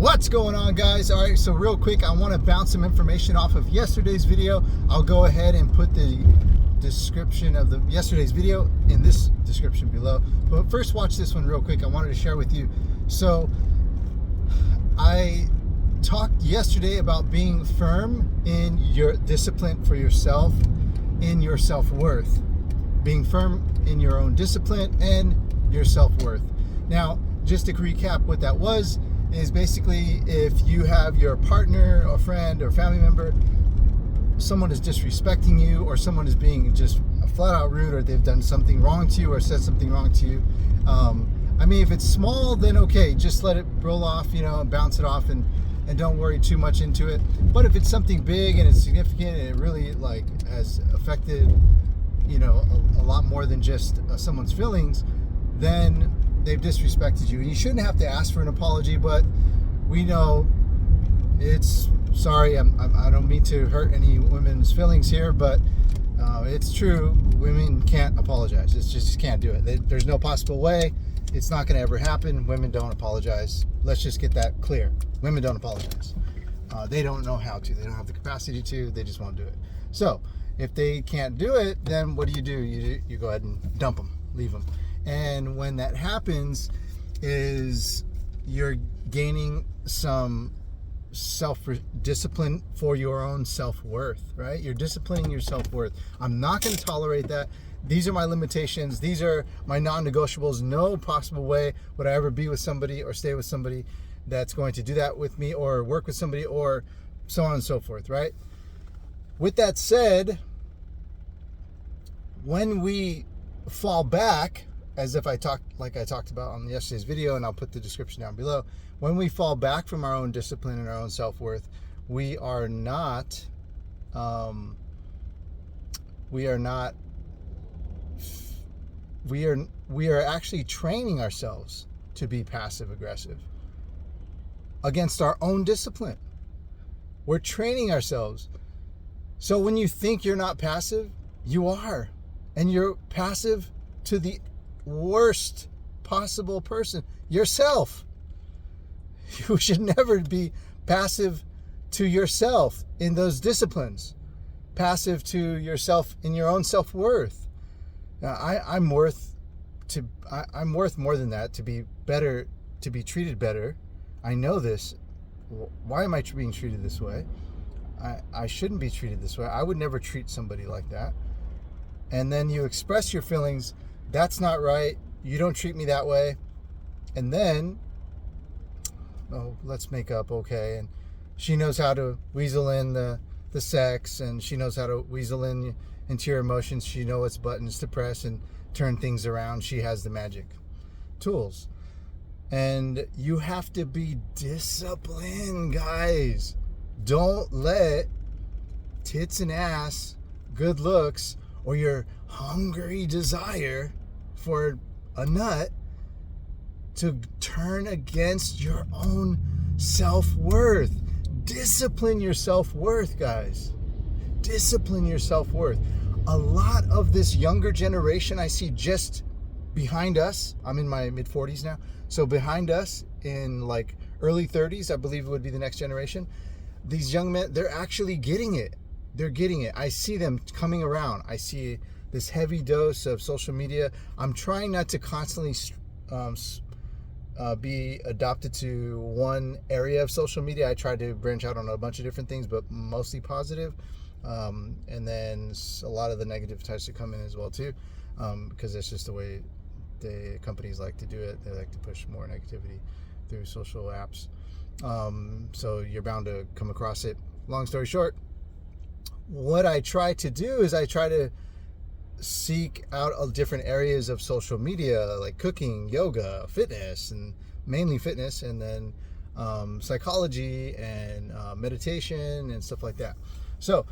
What's going on, guys? All right, so real quick, I want to bounce some information off of yesterday's video. I'll go ahead and put the description of the yesterday's video in this description below. But first, watch this one real quick. I wanted to share with you. So I talked yesterday about being firm in your discipline for yourself, in your self-worth. Being firm in your own discipline and your self-worth. Now, just to recap what that was, is basically if you have your partner or friend or family member, someone is disrespecting you, or someone is being just flat out rude, or they've done something wrong to you or said something wrong to you. I mean, if it's small, then okay, just let it roll off, and bounce it off, and don't worry too much into it. But if it's something big and it's significant and it really has affected, a lot more than just someone's feelings, then they've disrespected you. And you shouldn't have to ask for an apology, but we know it's sorry. I don't mean to hurt any women's feelings here, but it's true. Women can't apologize. It's just can't do it. There's no possible way. It's not going to ever happen. Women don't apologize. Let's just get that clear. Women don't apologize. They don't know how to. They don't have the capacity to. They just won't do it. So if they can't do it, then what do? You go ahead and dump them, leave them. And when that happens, is you're gaining some self-discipline for your own self-worth, right? You're disciplining your self-worth. I'm not going to tolerate that. These are my limitations. These are my non-negotiables. No possible way would I ever be with somebody or stay with somebody that's going to do that with me, or work with somebody, or so on and so forth, right? With that said, when we fall back, as if I talked about on yesterday's video, and I'll put the description down below. When we fall back from our own discipline and our own self-worth, we are actually training ourselves to be passive aggressive against our own discipline. We're training ourselves. So when you think you're not passive, you are, and you're passive to the worst possible person, yourself. You should never be passive to yourself in those disciplines, passive to yourself in your own self-worth. Now, I'm worth more than that, to be better, to be treated better. I know this. Why am I being treated this way? I shouldn't be treated this way. I would never treat somebody like that. And then you express your feelings. That's not right. You don't treat me that way. And then, let's make up, okay? And she knows how to weasel in the sex, and she knows how to weasel into your emotions. She knows what buttons to press and turn things around. She has the magic tools. And you have to be disciplined, guys. Don't let tits and ass, good looks, or your hungry desire for a nut to turn against your own self-worth. Discipline your self-worth, guys. Discipline your self-worth. A lot of this younger generation I see just behind us. I'm in my mid-40s now. So behind us in early 30s, I believe it would be the next generation. These young men, they're actually getting it. They're getting it. I see them coming around. I see this heavy dose of social media. I'm trying not to constantly be adopted to one area of social media. I try to branch out on a bunch of different things, but mostly positive. And then a lot of the negative types to come in as well too, because that's just the way the companies like to do it. They like to push more negativity through social apps. So you're bound to come across it. Long story short, what I try to do is I try to seek out different areas of social media, like cooking, yoga, fitness, and mainly fitness, and then psychology and meditation and stuff like that. So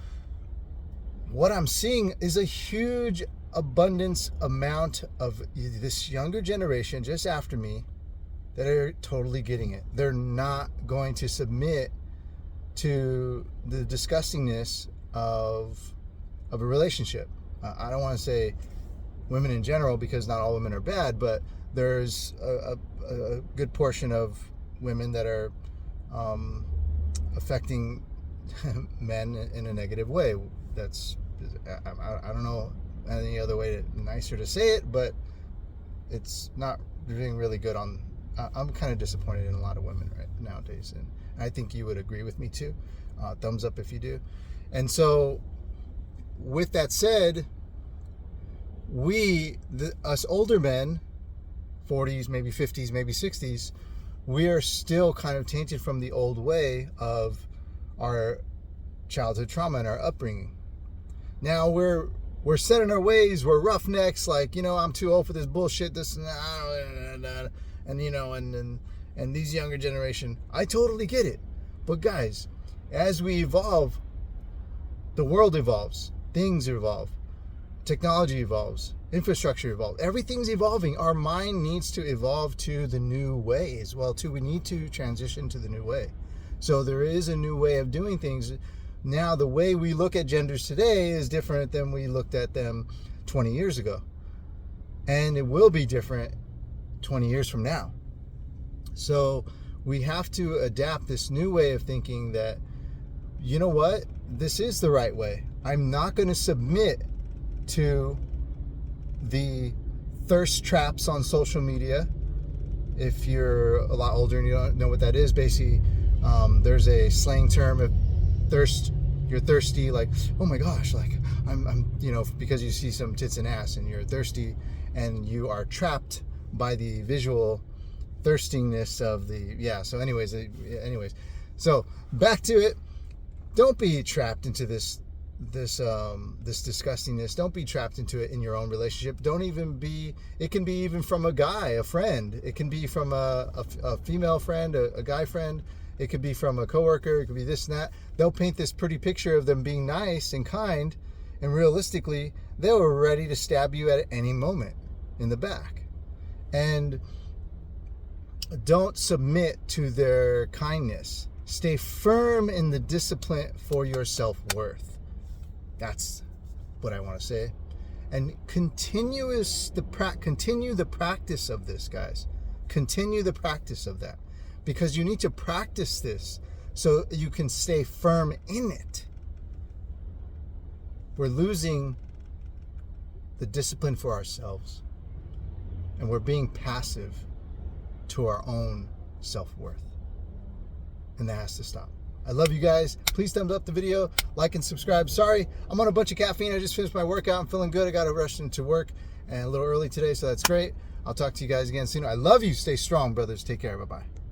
what I'm seeing is a huge abundance amount of this younger generation just after me that are totally getting it. They're not going to submit to the disgustingness of a relationship. I don't want to say women in general, because not all women are bad, but there's a good portion of women that are affecting men in a negative way. That's, I don't know any other way nicer to say it, but it's not doing really good on. I'm kind of disappointed in a lot of women right nowadays, and I think you would agree with me too. Thumbs up if you do. And so, with that said, us older men, 40s, maybe 50s, maybe 60s, we are still kind of tainted from the old way of our childhood trauma and our upbringing. Now we're set in our ways. We're roughnecks. Like, I'm too old for this bullshit. This and that, and these younger generation. I totally get it. But guys, as we evolve, the world evolves. Things evolve. Technology evolves. Infrastructure evolves. Everything's evolving. Our mind needs to evolve to the new way as well too. We need to transition to the new way. So there is a new way of doing things. Now the way we look at genders today is different than we looked at them 20 years ago. And it will be different 20 years from now. So we have to adapt this new way of thinking that, you know what? This is the right way. I'm not going to submit to the thirst traps on social media. If you're a lot older and you don't know what that is, basically, there's a slang term of thirst. You're thirsty, like, oh my gosh, like I'm because you see some tits and ass and you're thirsty, and you are trapped by the visual thirstiness of the So anyways, so back to it. Don't be trapped into this disgustingness. Don't be trapped into it in your own relationship. Don't even be. It can be even from a guy, a friend. It can be from a female friend, a guy friend. It could be from a coworker. It could be this and that. They'll paint this pretty picture of them being nice and kind, and realistically, they were ready to stab you at any moment in the back. And don't submit to their kindness. Stay firm in the discipline for your self-worth. That's what I want to say. And continue the practice of this, guys. Continue the practice of that. Because you need to practice this so you can stay firm in it. We're losing the discipline for ourselves. And we're being passive to our own self-worth. And that has to stop. I love you guys. Please thumbs up the video, like and subscribe. Sorry, I'm on a bunch of caffeine. I just finished my workout. I'm feeling good. I got to rush into work and a little early today, so that's great. I'll talk to you guys again soon. I love you. Stay strong, brothers. Take care. Bye-bye.